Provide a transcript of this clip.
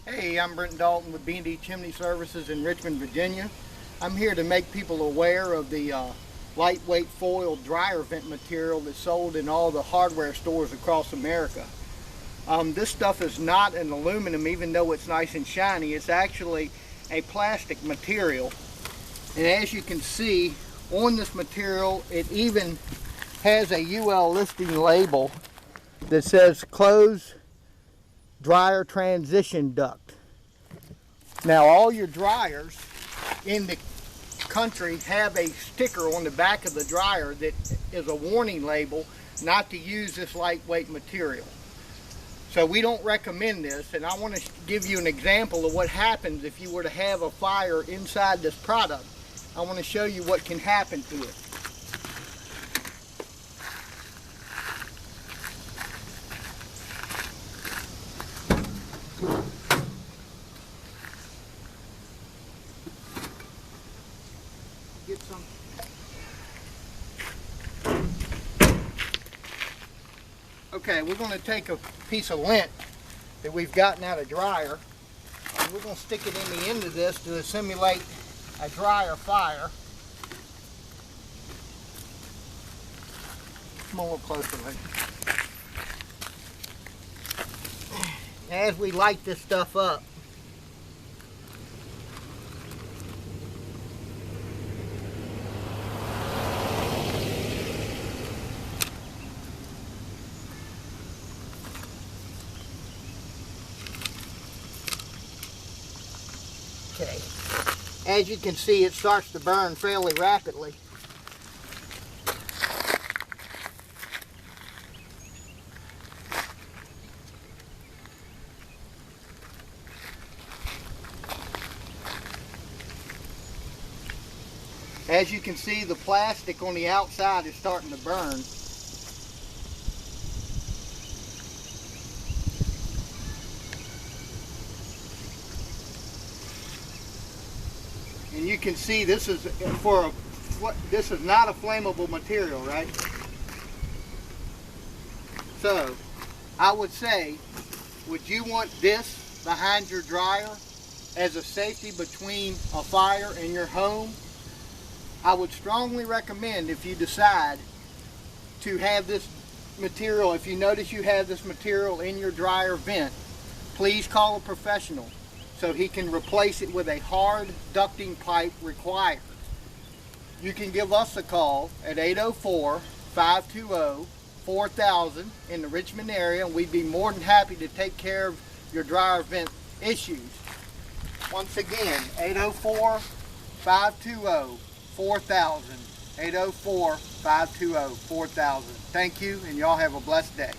Hey, I'm Brent Dalton with B&D Chimney Services in Richmond, Virginia. I'm here to make people aware of the lightweight foil dryer vent material that's sold in all the hardware stores across America. This stuff is not an aluminum, even though it's nice and shiny. It's actually a plastic material. And as you can see on this material, it even has a UL listing label that says closed dryer transition duct. Now all your dryers in the country have a sticker on the back of the dryer that is a warning label not to use this lightweight material. So we don't recommend this, and I want to give you an example of what happens if you were to have a fire inside this product. I want to show you what can happen to it. Get some. Okay, we're going to take a piece of lint that we've gotten out of dryer, and we're going to stick it in the end of this to simulate a dryer fire. Come on a little closer, Lee. As we light this stuff up, okay, as you can see, it starts to burn fairly rapidly. As you can see, the plastic on the outside is starting to burn. And you can see this is this is not a flammable material, right? So I would say, would you want this behind your dryer as a safety between a fire in your home? I would strongly recommend, if you decide to have this material, if you notice you have this material in your dryer vent, please call a professional so he can replace it with a hard ducting pipe required. You can give us a call at 804-520-4000 in the Richmond area, and we'd be more than happy to take care of your dryer vent issues. Once again, 804-520-4000, 804-520-4000. Thank you, and y'all have a blessed day.